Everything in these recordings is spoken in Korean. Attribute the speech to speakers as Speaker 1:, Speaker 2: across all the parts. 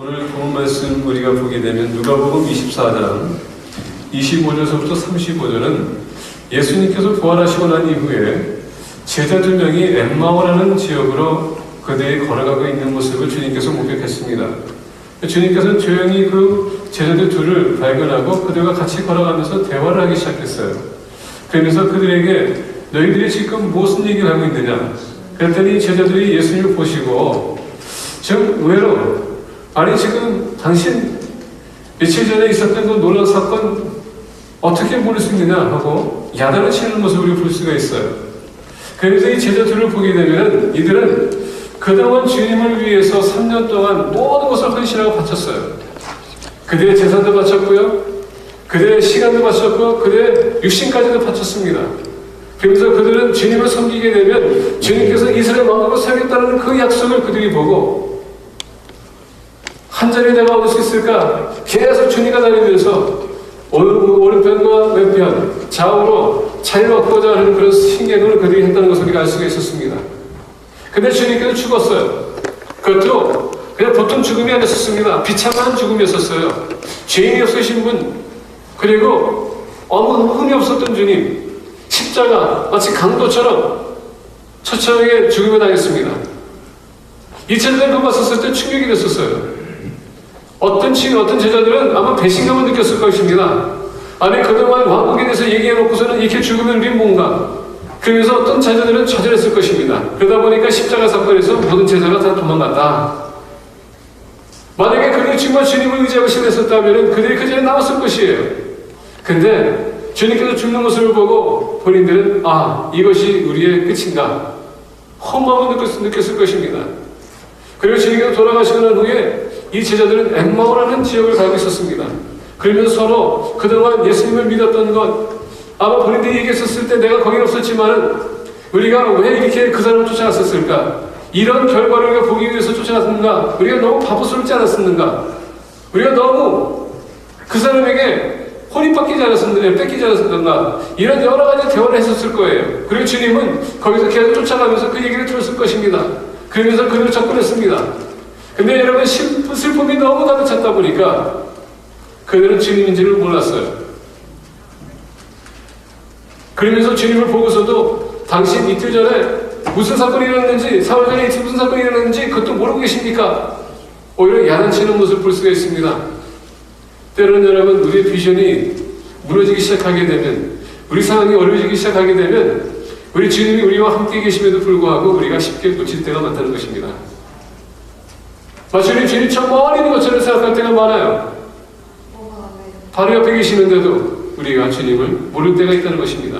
Speaker 1: 오늘 본 말씀 우리가 보게 되면 누가복음 24장 25절서부터 35절은 예수님께서 부활하시고 난 이후에 제자 2명이 엠마오라는 지역으로 그들이 걸어가고 있는 모습을 주님께서 목격했습니다. 주님께서는 조용히 그 제자들 둘을 발견하고 그들과 같이 걸어가면서 대화를 하기 시작했어요. 그러면서 그들에게 너희들이 지금 무슨 얘기를 하고 있느냐? 그랬더니 제자들이 예수님을 보시고 지금 왜로? 아니 지금 당신 며칠 전에 있었던 그 놀라운 사건 어떻게 모를 수 있느냐 하고 야단을 치는 모습을 볼 수가 있어요. 그래서 이 제자들을 보게 되면 이들은 그동안 주님을 위해서 3년 동안 모든 것을 헌신하고 바쳤어요. 그들의 재산도 바쳤고요, 그들의 시간도 바쳤고 그들의 육신까지도 바쳤습니다. 그래서 그들은 주님을 섬기게 되면 주님께서 이스라엘 왕국을 세우겠다는 그 약속을 그들이 보고 한 자리에 내가 얻을 수 있을까? 계속 주님과 다니면서 오른편과 왼편, 좌우로 자유를 얻고자 하는 그런 신경을 그들이 했다는 것을 우리가 알 수가 있었습니다. 근데 주님께서 죽었어요. 그것도 그냥 보통 죽음이 아니었습니다. 비참한 죽음이었어요. 죄인이 없으신 분, 그리고 아무 흠이 없었던 주님, 십자가 마치 강도처럼 처참하게 죽음에 당했습니다. 이 제자들을 그거 봤었을 때 충격이 됐었어요. 어떤 제자들은 아마 배신감을 느꼈을 것입니다. 아니 그동안 왕국에 대해서 얘기해놓고서는 이렇게 죽으면 우린 뭔가. 그래서 어떤 제자들은 좌절했을 것입니다. 그러다 보니까 십자가 사건에서 모든 제자가 다 도망갔다. 만약에 그들이 정말 주님을 의지하고 신뢰했었다면 그들이 그 자리에 나왔을 것이에요. 근데 주님께서 죽는 모습을 보고 본인들은 이것이 우리의 끝인가 허무함을 느꼈을 것입니다. 그리고 주님께서 돌아가시고 난 후에 이 제자들은 엠마오라는 지역을 가고 있었습니다. 그러면서 서로 그동안 예수님을 믿었던 것, 아마 본인들이 얘기했었을 때 내가 거긴 없었지만은 우리가 왜 이렇게 그 사람을 쫓아갔었을까? 이런 결과를 우리가 보기 위해서 쫓아갔는가? 우리가 너무 바보스럽지 않았었는가? 우리가 너무 그 사람에게 혼이 뺏기지 않았었는가? 이런 여러 가지 대화를 했었을 거예요. 그리고 주님은 거기서 계속 쫓아가면서 그 얘기를 들었을 것입니다. 그러면서 그들을 접근했습니다. 근데 여러분 슬픔이 너무 가득 찼다 보니까 그들은 주님인지를 몰랐어요. 그러면서 주님을 보고서도 당신 이틀 전에 무슨 사건이 일어났는지 4월 전에 무슨 사건이 일어났는지 그것도 모르고 계십니까? 오히려 야단치는 모습을 볼 수가 있습니다. 때로는 여러분 우리의 비전이 무너지기 시작하게 되면 우리 상황이 어려워지기 시작하게 되면 우리 주님이 우리와 함께 계심에도 불구하고 우리가 쉽게 놓칠 때가 많다는 것입니다. 마치 우리 주님 저 멀리 있는 것처럼 생각할 때가 많아요. 바로 옆에 계시는데도 우리가 주님을 모를 때가 있다는 것입니다.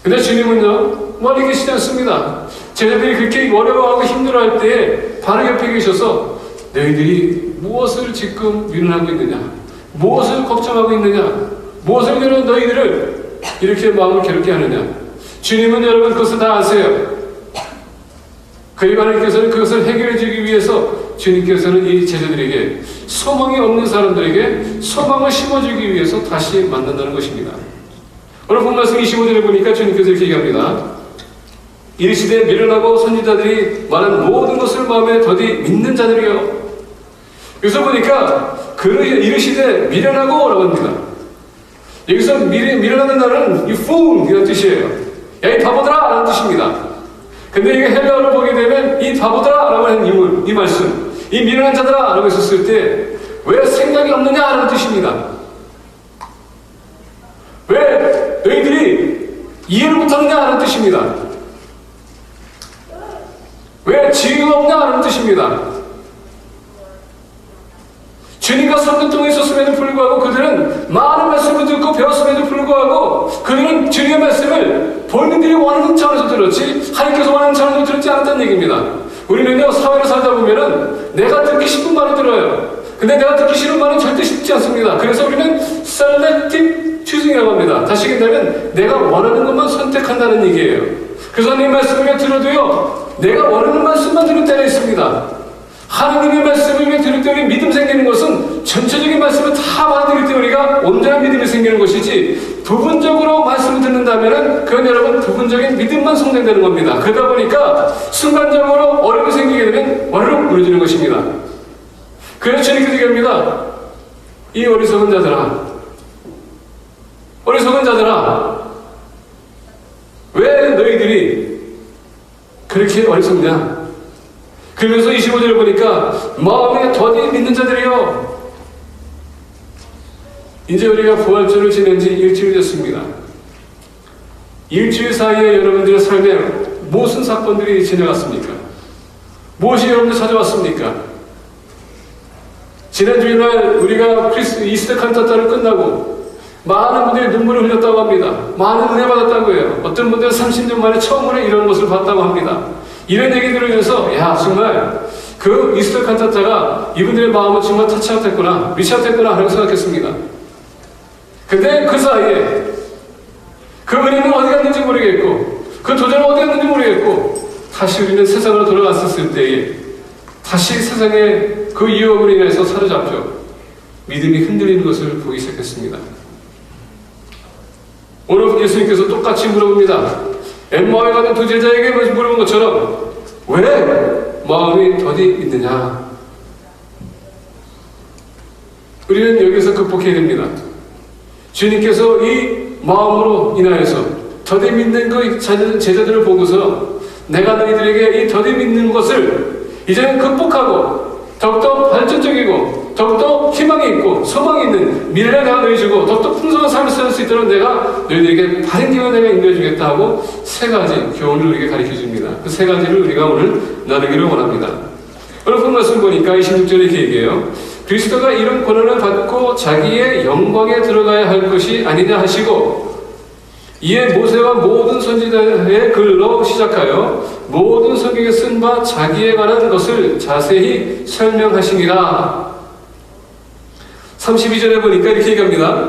Speaker 1: 근데 주님은요 멀리 계시지 않습니다. 제자들이 그렇게 어려워하고 힘들어할 때에 바로 옆에 계셔서 너희들이 무엇을 지금 미련하고 있느냐, 무엇을 걱정하고 있느냐, 무엇을 위해 너희들을 이렇게 마음을 괴롭게 하느냐. 주님은 여러분 그것을 다 아세요. 그리고 하나님께서는 그것을 해결해 주기 위해서 주님께서는 이 제자들에게 소망이 없는 사람들에게 소망을 심어주기 위해서 다시 만난다는 것입니다. 오늘 본 말씀 25절에 보니까 주님께서 이렇게 얘기합니다. 이르시되 미련하고 선지자들이 말한 모든 것을 마음에 더디 믿는 자들이여. 여기서 보니까 이르시되 미련하고 라고 합니다. 여기서 미련하는 단어는 이 fool 이라는 뜻이에요. 야 이 바보들아 라는 뜻입니다. 근데 이게 헬라어를 보게 되면 이 바보들아 라고 하는 이 말씀, 이 미련한 자들아 라고 했었을 때 왜 생각이 없느냐 라는 뜻입니다. 왜 너희들이 이해를 못하느냐 라는 뜻입니다. 왜 지혜가 없냐 라는 뜻입니다. 주님과 3년 동안 있었음에도 불구하고 그들은 많은 말씀을 듣고 배웠음에도 불구하고 그들은 주님의 말씀을 본인들이 원하는 차원에서 들었지 하나님께서 원하는 차원에서 들었지 않았다는 얘기입니다. 우리는요 사회를 살다 보면은 내가 듣기 싶은 말을 들어요. 근데 내가 듣기 싫은 말은 절대 쉽지 않습니다. 그래서 우리는 selective choosing이라고 합니다. 다시 얘기하면 내가 원하는 것만 선택한다는 얘기예요. 그래서 이 말씀을 들어도요 내가 원하는 말씀만 들을 때가 있습니다. 하나님의 말씀을 들을 때 우리 믿음 생기는 것은 전체적인 말씀을 다 받아들일 때 우리가 온전한 믿음이 생기는 것이지 부분적으로 말씀을 듣는다면 그건 여러분 부분적인 믿음만 성장되는 겁니다. 그러다 보니까 순간적으로 어려움이 생기게 되면 와르륵 무너지는 것입니다. 그래서 주님께서 얘기합니다. 이 어리석은 자들아, 어리석은 자들아, 왜 너희들이 그렇게 어리석냐? 그러면서 25절을 보니까 마음에 더디 믿는 자들이요. 이제 우리가 부활절을 지낸 지 일주일 됐습니다. 일주일 사이에 여러분들의 삶에 무슨 사건들이 지나갔습니까? 무엇이 여러분들 찾아왔습니까? 지난 주일날 우리가 이스터 칸타타를 끝나고 많은 분들이 눈물을 흘렸다고 합니다. 많은 은혜 받았다고 해요. 어떤 분들은 30년 만에 처음으로 이런 것을 봤다고 합니다. 이런 얘기 들으면서 야, 정말 그 이스터 칸타타가 이분들의 마음을 정말 터치했구나, 리치했구나 하고 생각했습니다. 근데 그 사이에 그 은혜는 어디 갔는지 모르겠고 그 도전은 어디 갔는지 모르겠고 다시 우리는 세상으로 돌아갔었을 때에 다시 세상의 그 유혹으로 인해서 사로잡혀 믿음이 흔들리는 것을 보기 시작했습니다. 오늘 예수님께서 똑같이 물어봅니다. 엠마오에 가는 두 제자에게 물어본 것처럼 왜 마음이 더디 있느냐? 우리는 여기서 극복해야 됩니다. 주님께서 이 마음으로 인하여서 더디 믿는 그 제자들을 보고서 내가 너희들에게 이 더디 믿는 것을 이제는 극복하고 더욱더 발전적이고 더욱더 희망이 있고 소망이 있는 미래를 내가 너희주고 더욱더 풍성한 삶을 살 수 있도록 내가 너희들에게 바른 길을 내가 인도해 주겠다 하고 세 가지 교훈을 우리에게 가르쳐 줍니다. 그 세 가지를 우리가 오늘 나누기를 원합니다. 오늘 본 말씀 보니까 26절에 이렇게 얘기해요. 그리스도가 이런 고난을 받고 자기의 영광에 들어가야 할 것이 아니냐 하시고 이에 모세와 모든 선지자의 글로 시작하여 모든 성경에 쓴 바 자기에 관한 것을 자세히 설명하시니라. 32절에 보니까 이렇게 얘기합니다.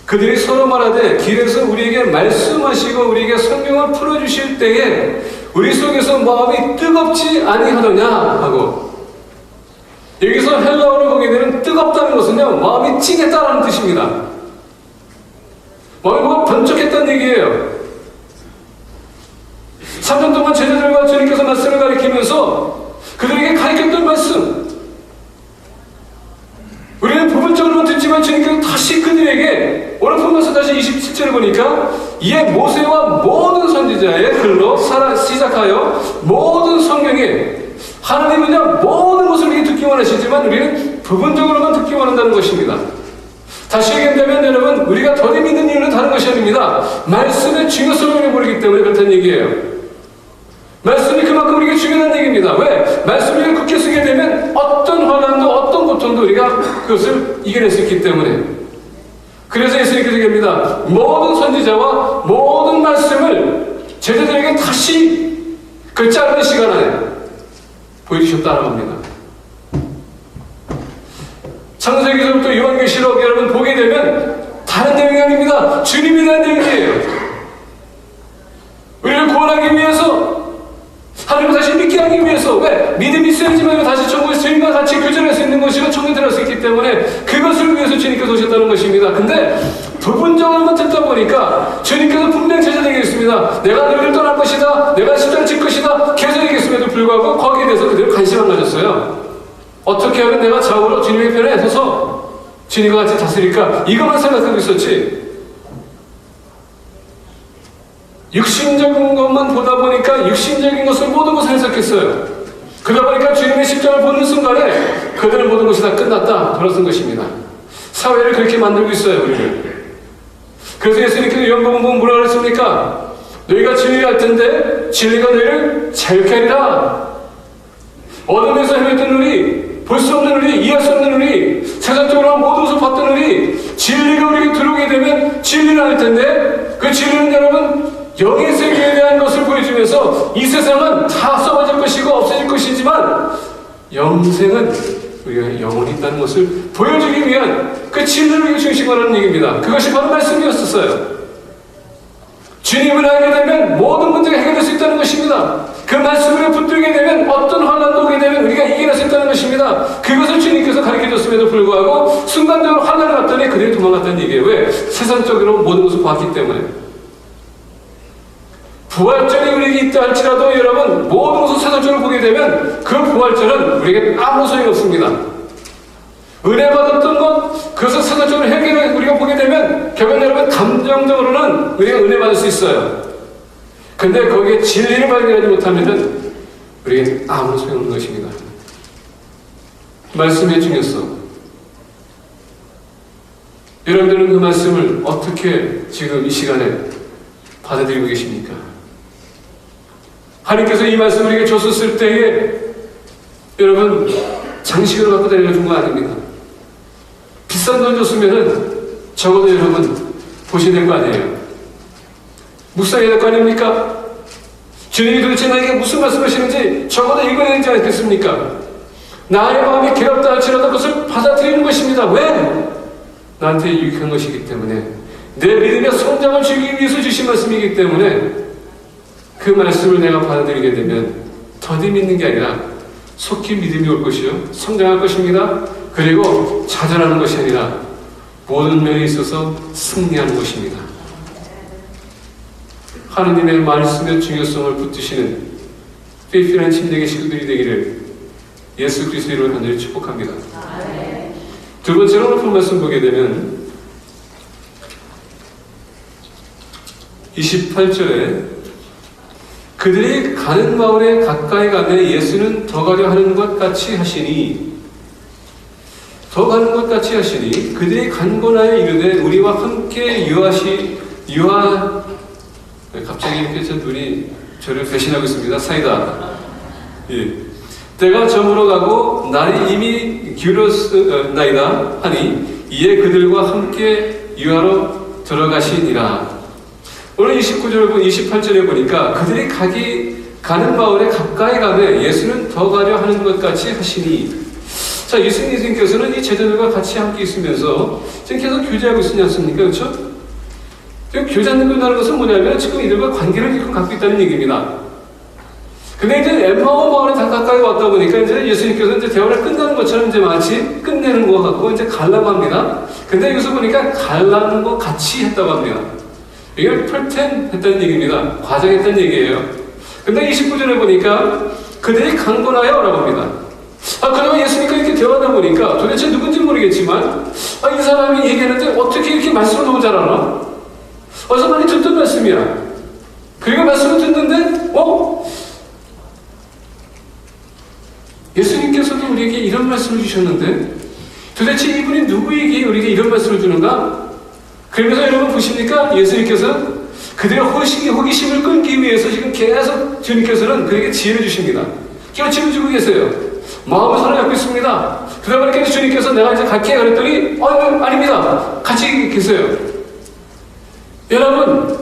Speaker 1: 그들이 서로 말하되 길에서 우리에게 말씀하시고 우리에게 성경을 풀어주실 때에 우리 속에서 마음이 뜨겁지 아니하더냐 하고, 여기서 헬라어로 보게 되는 뜨겁다는 것은요, 마음이 찌겠다라는 뜻입니다. 마음이 뭐가 번쩍했다는 얘기예요. 3년 동안 제자들과 주님께서 말씀을 가르치면서 그들에게 가르쳤던 말씀, 우리는 부분적으로는 듣지만 주님께서 다시 그들에게 오늘 보면서 다시 27절을 보니까 이에 모세와 모든 선지자의 글로 시작하여 모든 성경에 하나님은요 모든 것을 우리에게 듣기 원하시지만 우리는 부분적으로만 듣기 원한다는 것입니다. 다시 얘기한다면 여러분, 우리가 더디 믿는 이유는 다른 것이 아닙니다. 말씀의 중요성을 모르기 때문에 그렇다는 얘기예요. 말씀이 그만큼 우리에게 중요한 얘기입니다. 왜? 말씀을 굳게 쓰게 되면 어떤 환난도 어떤 고통도 우리가 그것을 이겨낼 수 있기 때문에. 그래서 예수님께서 얘기합니다. 모든 선지자와 모든 말씀을 제자들에게 다시 그 짧은 시간 안에 보여주셨다고 합니다. 창세기서부터 요한계시록 여러분 보게 되면 다른 내용이 아닙니다. 주님에 대한 내용이에요. 우리를 구원하기 위해서, 하나님을 다시 믿게 하기 위해서, 왜? 믿음이 있어야지만 다시 천국에서 주님과 같이 교제할 수 있는 것이고 천국에 들어갈 수 있기 때문에 그것을 위해서 주님께서 오셨다는 것입니다. 근데 부분적으로만 듣다 보니까 주님께서 분명 제자들에게 했습니다. 내가 너희를 떠날 것이다, 내가 십자가를 질 것이다 계속 얘기했음에도 불구하고 거기에 대해서 그대로 관심 안 가졌어요. 어떻게 하면 내가 좌우로 주님의 편에 서서 주님과 같이 다스릴까, 이것만 생각하고 있었지, 육신적인 것만 보다 보니까 육신적인 것을 모든 것을 해석했어요. 그러다 보니까 주님의 십자가를 보는 순간에 그들은 모든 것이 다 끝났다 돌아선 것입니다. 사회를 그렇게 만들고 있어요, 우리를. 그래서 예수님께서 요한복음 보면 뭐라 그랬습니까? 너희가 진리를 알 텐데 진리가 너희를 자유케 하리라. 어둠에서 헤맸던 우리, 볼 수 없는 우리, 이해할 수 없는 우리, 세상적으로 모든 것을 봤던 우리, 진리가 우리에게 들어오게 되면 진리를 알 텐데 그 진리는 여러분 영의 세계에 대한 것을 보여주면서 이 세상은 다 썩어질 것이고 없어질 것이지만 영생은 우리가 영혼이 있다는 것을 보여주기 위한 그 진리를 중심으로 하는 얘기입니다. 그것이 바로 말씀이었었어요. 주님을 알게 되면 모든 문제가 해결될 수 있다는 것입니다. 그 말씀을 붙들게 되면 어떤 환난도 오게 되면 우리가 이겨낼 수 있다는 것입니다. 그것을 주님께서 가르쳐줬음에도 불구하고 순간적으로 환난을 왔더니 그들이 도망갔다는 얘기예요. 왜? 세상적으로 모든 것을 봤기 때문에. 부활절이 우리에게 있다 할지라도 여러분 모든 것을 세상적으로 보게 되면 그 부활절은 우리에게 아무 소용이 없습니다. 은혜 받았던 것, 그것을 사전적으로 해결을 우리가 보게 되면 결국 여러분 감정적으로는 우리가 은혜 받을 수 있어요. 근데 거기에 진리를 발견하지 못하면 우리에게 아무런 소용없는 것입니다. 말씀의 중요성. 여러분들은 그 말씀을 어떻게 지금 이 시간에 받아들이고 계십니까? 하나님께서 이 말씀을 우리에게 줬었을 때에 여러분 장식으로 갖고 다녀준 거 아닙니다. 비싼 돈 줬으면은 적어도 여러분 보셔야 될 거 아니에요. 묵상해야 될 거 아닙니까? 주님이 도대체 나에게 무슨 말씀하시는지 적어도 읽어야 되지 않겠습니까? 나의 마음이 괴롭다 할지라도 그것을 받아들이는 것입니다. 왜? 나한테 유익한 것이기 때문에, 내 믿음의 성장을 주기 위해서 주신 말씀이기 때문에 그 말씀을 내가 받아들이게 되면 더디 믿는 게 아니라 속히 믿음이 올 것이요 성장할 것입니다. 그리고 좌절하는 것이 아니라 모든 면에 있어서 승리하는 것입니다. 하느님의 말씀의 중요성을 붙드시는 페이스한 침례의 식구들이 되기를 예수 그리스도의 이름으로 간절히 축복합니다. 두 번째로 오늘 본 말씀 보게 되면 28절에 그들이 가는 마을에 가까이 가매 예수는 더 가려 하는 것 같이 하시니, 더 가는 것 같이 하시니 그들이 간곤하여 이르되 우리와 함께 갑자기 이렇게 저 눈이 저를 배신하고 있습니다. 사이다. 예. 때가 저물어 가고 날이 이미 기울었나이다 하니 이에 그들과 함께 유하러 들어가시니라. 오늘 28절에 보니까 그들이 가는 마을에 가까이 가되 예수는 더 가려 하는 것 같이 하시니, 자, 예수님께서는 이 제자들과 같이 함께 있으면서 지금 계속 교제하고 있지 않습니까? 그렇죠? 지금 교제한다는 것은 뭐냐면 지금 이들과 관계를 지금 갖고 있다는 얘기입니다. 근데 이제 엠마오 마을에 다 가까이 왔다 보니까 이제 예수님께서 이제 대화를 끝나는 것처럼 이제 마치 끝내는 것 같고 이제 가려고 합니다. 근데 여기서 보니까 가려는 것 같이 했다고 합니다. 이게 풀텐 했다는 얘기입니다. 과정했다는 얘기예요. 근데 29절에 보니까 그들이 강권하여 라고 합니다. 그러면 예수님과 이렇게 대화하다 보니까 도대체 누군지 모르겠지만 이 사람이 얘기하는데 어떻게 이렇게 말씀을 너무 잘 알아? 어디서 많이 듣던 말씀이야. 그리고 말씀을 듣는데 예수님께서도 우리에게 이런 말씀을 주셨는데 도대체 이분이 누구에게 우리에게 이런 말씀을 주는가? 그러면서 여러분 보십니까? 예수님께서 그들의 호기심을 끌기 위해서 지금 계속 주님께서는 그에게 지혜를 주십니다. 깨우침을 주고 계세요. 마음을 사로잡고 있습니다. 그러다 보니까 주님께서 내가 이제 갈게 그랬더니 아닙니다. 같이 계세요. 여러분,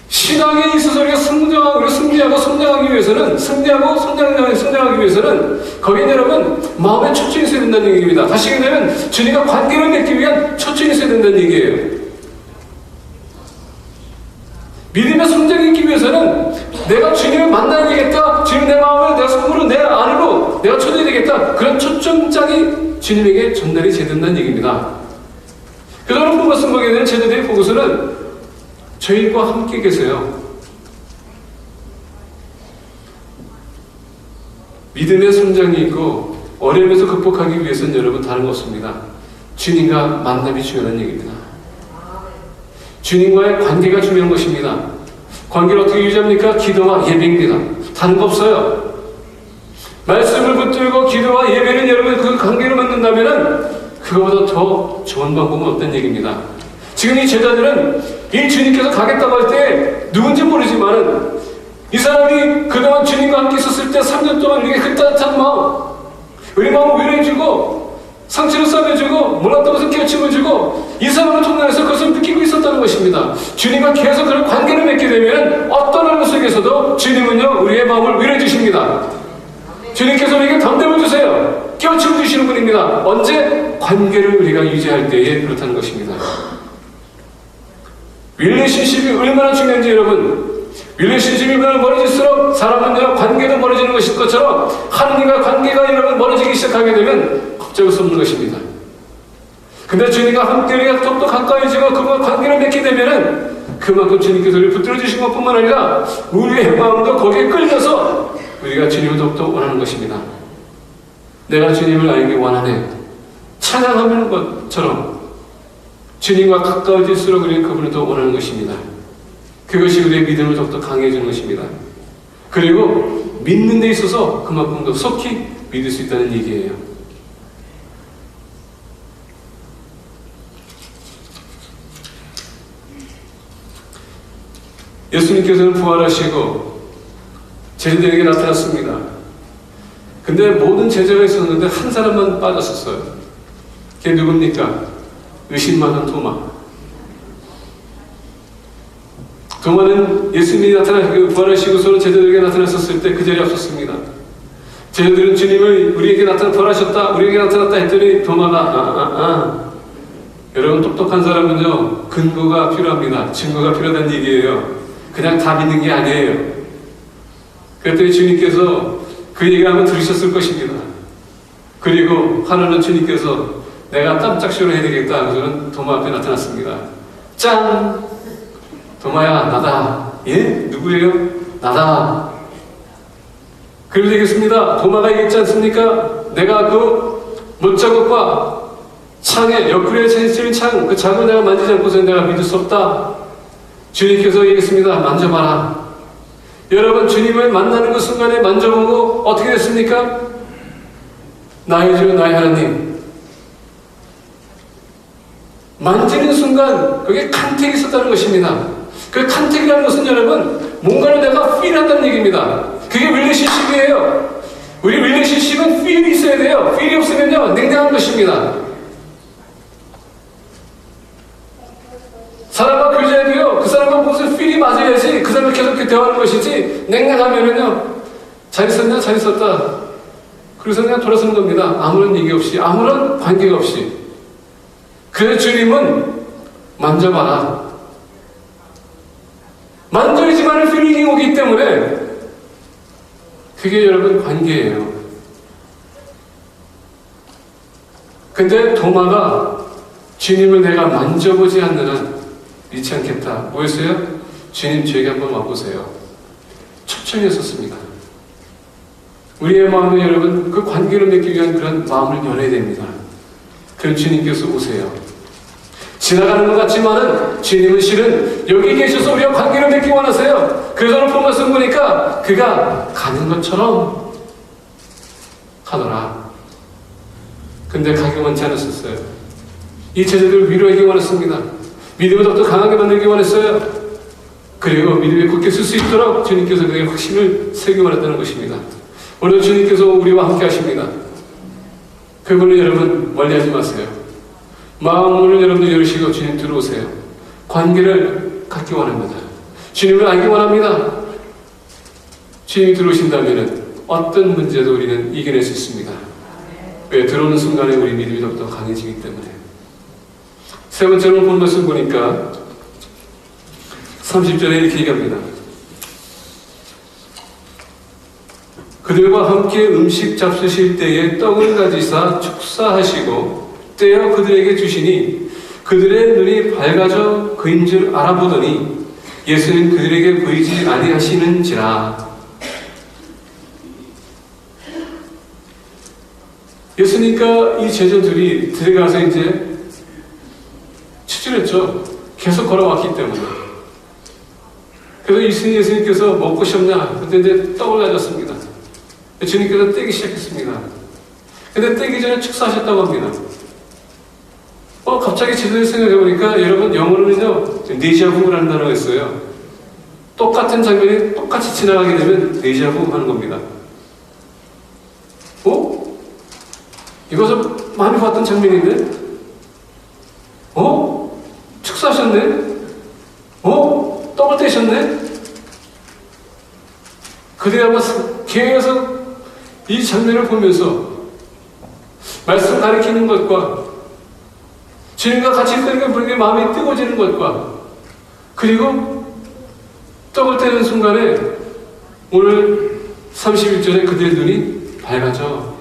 Speaker 1: 신앙에 있어서 우리가 승리하고 성장하기 위해서는 거기에 여러분 마음에 초점이 있어야 된다는 얘기입니다. 다시 얘기하면 주님과 관계를 맺기 위한 초점이 있어야 된다는 얘기예요. 믿음의 성장이 있기 위해서는 내가 주님을 만나야 되겠다, 주님 내 마음을 내가 성으로 내 안으로 내가 초대해야 되겠다, 그런 초점장이 주님에게 전달이 돼야 된다는 얘기입니다. 그래서 오늘 본 말씀 보게 되는 제자들이 보고서는 저희과 함께 계세요. 믿음의 성장이 있고 어려움에서 극복하기 위해서는 여러분 다른 거 없습니다. 주님과 만남이 중요한 얘기입니다. 주님과의 관계가 중요한 것입니다. 관계를 어떻게 유지합니까? 기도와 예배입니다. 다른 거 없어요. 말씀을 붙들고 기도와 예배는 여러분 그 관계를 만든다면 그거보다 더 좋은 방법은 없다는 얘기입니다. 지금 이 제자들은 이 주님께서 가겠다고 할 때 누군지 모르지만은 이 사람이 그동안 주님과 함께 있었을 때 3년 동안 우리에게 그 따뜻한 마음, 우리 마음을 위로해주고 상처를 싸매주고 몰랐던 것을 깨우침을 주고 이 사람을 통해서 그것을 느끼고 있었다는 것입니다. 주님과 계속 그런 관계를 맺게 되면 어떤 어려움 속에서도 주님은요 우리의 마음을 위로해 주십니다. 주님께서 우리에게 담대함을 주세요. 깨우침을 주시는 분입니다. 언제? 관계를 우리가 유지할 때에 그렇다는 것입니다. 릴레이션십이 얼마나 중요한지 여러분, 릴레이션십이 멀어질수록 사람은요 관계도 멀어지는 것일 것처럼 하느님과 관계가 여러분 멀어지기 시작하게 되면 걱정할 수 없는 것입니다. 근데 주님과 함께 우리가 더욱더 가까이지고 그와 관계를 맺게 되면은 그만큼 주님께서 우리를 붙들어 주신 것뿐만 아니라 우리의 마음도 거기에 끌려서 우리가 주님을 더욱더 원하는 것입니다. 내가 주님을 알기 원하네. 찬양하는 것처럼 주님과 가까워질수록 우리는 그분을 더 원하는 것입니다. 그것이 우리의 믿음을 더욱더 강해지는 것입니다. 그리고 믿는 데 있어서 그만큼 더 속히 믿을 수 있다는 얘기예요. 예수님께서는 부활하시고 제자들에게 나타났습니다. 근데 모든 제자가 있었는데 한 사람만 빠졌었어요. 그게 누굽니까? 의심많은 도마. 도마는 예수님이 부활하시고서 제자들에게 나타났었을 때 그 자리에 없었습니다. 제자들은 주님을 우리에게 부활하셨다, 우리에게 나타났다 했더니 도마가 여러분, 똑똑한 사람은요, 근거가 필요합니다. 증거가 필요하다는 얘기예요. 그냥 다 믿는 게 아니에요. 그랬더니 주님께서 그 얘기를 한번 들으셨을 것입니다. 그리고 하나는 주님께서 내가 깜짝 쇼를 해야 되겠다. 그래서는 도마 앞에 나타났습니다. 짠! 도마야, 나다. 예? 누구예요? 나다. 그래도 되겠습니다. 도마가 얘기했지 않습니까? 내가 그 못자국과 창에, 옆구리에 채인 창, 그 작은 내가 만지지 않고서 내가 믿을 수 없다. 주님께서 얘기했습니다. 만져봐라. 여러분, 주님을 만나는 그 순간에 만져보고 어떻게 됐습니까? 나의 주, 나의 하나님. 만지는 순간 그게 간택이 있었다는 것입니다. 그 간택이라는 것은 여러분, 뭔가를 내가 필한다는 얘기입니다. 그게 릴레이션십이에요. 우리 릴레이션십은 필이 있어야 돼요. 필이 없으면요, 냉정한 것입니다. 사람과 교제해도요, 그 사람과 무슨 필이 맞아야지 그 사람을 계속 대화하는 것이지, 냉랭하면은요, 잘 있었냐, 잘 있었다. 그래서 그냥 돌아서는 겁니다. 아무런 얘기 없이, 아무런 관계가 없이. 그래서 주님은 만져봐라. 만져야지만 필링이 오기 때문에 그게 여러분 관계예요. 근데 도마가 주님을 내가 만져보지 않는 한 믿지 않겠다. 뭐였어요? 주님, 저에게 한번 와보세요. 초청했었습니다. 우리의 마음은 여러분, 그 관계를 맺기 위한 그런 마음을 열어야 됩니다. 그럼 주님께서 오세요. 지나가는 것 같지만은 주님은 실은 여기 계셔서 우리와 관계를 맺기 원하세요. 그래서 오늘 본 말씀 보니까 그가 가는 것처럼 하더라. 근데 가기 원치 않았었어요. 이 제자들을 위로하기 원했습니다. 믿음을 더욱더 강하게 만들기 원했어요. 그리고 믿음에 굳게 쓸 수 있도록 주님께서 그에게 확신을 세우기 원했다는 것입니다. 오늘 주님께서 우리와 함께 하십니다. 그분을 여러분 멀리하지 마세요. 마음을 여러분들 열으시고 주님 들어오세요. 관계를 갖기 원합니다. 주님을 알기 원합니다. 주님이 들어오신다면 어떤 문제도 우리는 이겨낼 수 있습니다. 왜? 들어오는 순간에 우리 믿음이 더욱더 강해지기 때문에. 세 번째로 본 말씀 보니까 30절에 이렇게 얘기합니다. 그들과 함께 음식 잡수실 때에 떡을 가지사 축사하시고 떼어 그들에게 주시니 그들의 눈이 밝아져 그인 줄 알아보더니 예수는 그들에게 보이지 아니하시는지라. 예수니까 이 제자들이 들어가서 이제 추출했죠. 계속 걸어왔기 때문에. 그래서 예수님께서 먹고 싶냐? 그때 이제 떡을 가졌습니다. 주님께서 떼기 시작했습니다. 근데 떼기 전에 축사하셨다고 합니다. 갑자기 제대로 생각해보니까 여러분, 영어로는요, 데자부라는 단어가 있어요. 똑같은 장면이 똑같이 지나가게 되면 데자부 하는 겁니다. 이것은 많이 봤던 장면인데? 축사하셨네? 떡을 떼셨네? 그들이 아마 계속 이 장면을 보면서 말씀 가리키는 것과 주님과 같이 있다는 게 마음이 뜨거워지는 것과 그리고 떡을 떼는 순간에 오늘 31절에 그들의 눈이 밝아져.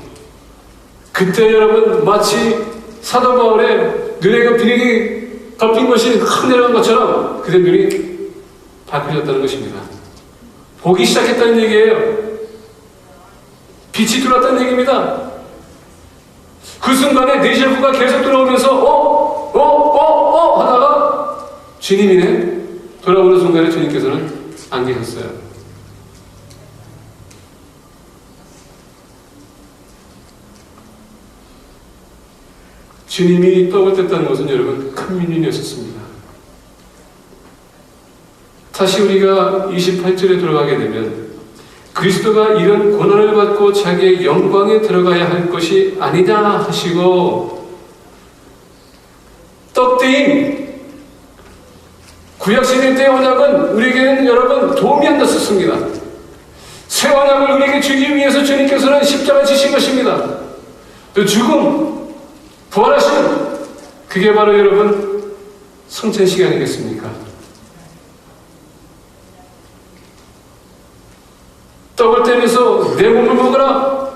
Speaker 1: 그때 여러분 마치 사도 바울의 눈에 그 비행이 덮인 것이 확 내려간 것처럼 그들의 눈이 밝혀졌다는 것입니다. 보기 시작했다는 얘기예요. 빛이 들어왔다는 얘기입니다. 그 순간에 데자부가 계속 들어오면서 하다가 주님이네 돌아오는 순간에 주님께서는 안 계셨어요. 주님이 떡을 뗐다는 것은 여러분 큰 민윤이었습니다. 다시 우리가 28절에 들어가게 되면 그리스도가 이런 고난을 받고 자기의 영광에 들어가야 할 것이 아니냐 하시고 떡대임 구약시대 때 언약은 우리에게는 여러분 도움이 안 됐었습니다. 새 언약을 우리에게 주기 위해서 주님께서는 십자가 지신 것입니다. 또 죽음 부활하심 그게 바로 여러분 성찬식 아니겠습니까? 떡을 떼면서 내 몸을 먹으라.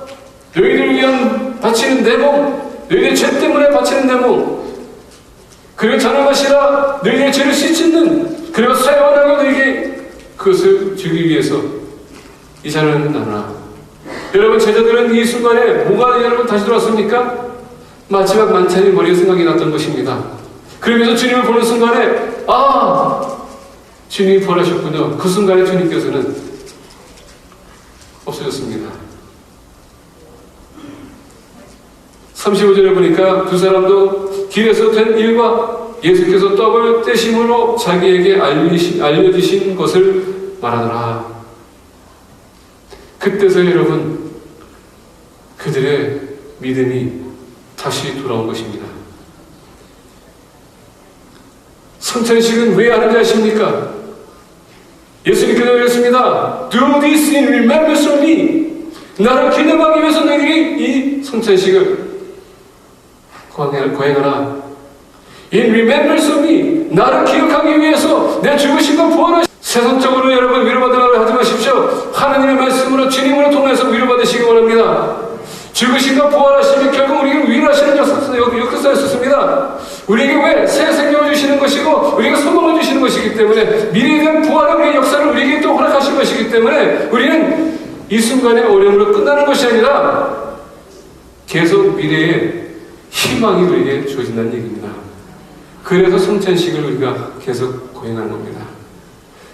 Speaker 1: 너희들 위한 바치는 내 몸, 너희의 죄 때문에 바치는 내 몸. 그리고 자는 것이라 너희의 죄를 씻는. 그리고 새 언약을 너희에게 그것을 주기 위해서 이 잔을 나누라. 여러분 제자들은 이 순간에 뭐가 여러분 다시 들어왔습니까? 마지막 만찬이 머리에 생각이 났던 것입니다. 그러면서 주님을 보는 순간에 주님이 부활하셨군요. 그 순간에 주님께서는 없어졌습니다. 35절에 보니까 두 사람도 길에서 된 일과 예수께서 떡을 떼심으로 자기에게 알려주신 것을 말하더라. 그때서 여러분 그들의 믿음이 다시 돌아온 것입니다. 성찬식은 왜 하는지 아십니까? 예수님께서 그랬습니다. Do this in remembrance of me. 나를 기념하기 위해서 너희들이 이 성찬식을 거행하라. In remembrance of me. 나를 기억하기 위해서 내 죽으심과 부활을 세상적으로 여러분 위로받으라고 하지 마십시오. 하나님의 말씀으로 주님으로 통해서 위로받으시기 원합니다. 죽으심과 부활하심이 결국 우리에게 위로하시는 역사였었습니다. 우리에게 왜 새 생명을 주시는 것이고 우리에게 소망을 주시는 것이기 때문에 미래에 대한 부활의 역사를 우리에게 또 허락하신 것이기 때문에 우리는 이 순간의 어려움으로 끝나는 것이 아니라 계속 미래에 희망이 우리에게 주어진다는 얘기입니다. 그래서 성찬식을 우리가 계속 거행하는 겁니다.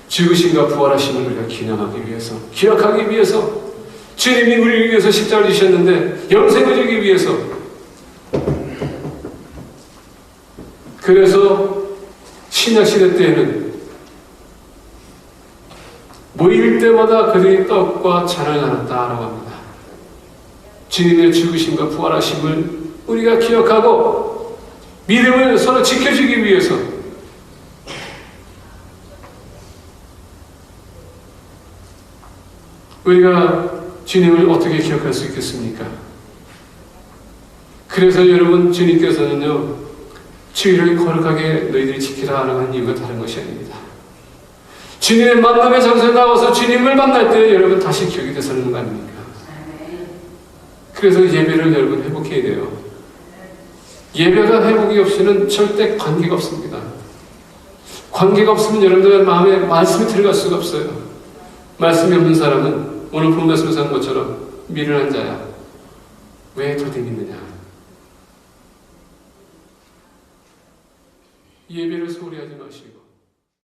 Speaker 1: 죽으심과 부활하심을 우리가 기념하기 위해서, 기억하기 위해서 주님이 우리를 위해서 십자가를 지셨는데 영생을 주기 위해서. 그래서 신약시대 때에는 모일 때마다 그들이 떡과 잔을 나눴다라고 합니다. 주님의 죽으심과 부활하심을 우리가 기억하고 믿음을 서로 지켜주기 위해서 우리가 주님을 어떻게 기억할 수 있겠습니까? 그래서 여러분 주님께서는요 주일을 거룩하게 너희들이 지키라 라는 이유가 다른 것이 아닙니다. 주님의 만남의 장소에 나와서 주님을 만날 때 여러분 다시 기억이 되서는 거 아닙니까? 그래서 예배를 여러분 회복해야 돼요. 예배가 회복이 없이는 절대 관계가 없습니다. 관계가 없으면 여러분들 마음에 말씀이 들어갈 수가 없어요. 말씀이 없는 사람은 오늘 본 말씀에서 한 것처럼 미련한 자야. 왜 더디 믿느냐? 예배를 소홀히 하지 마시고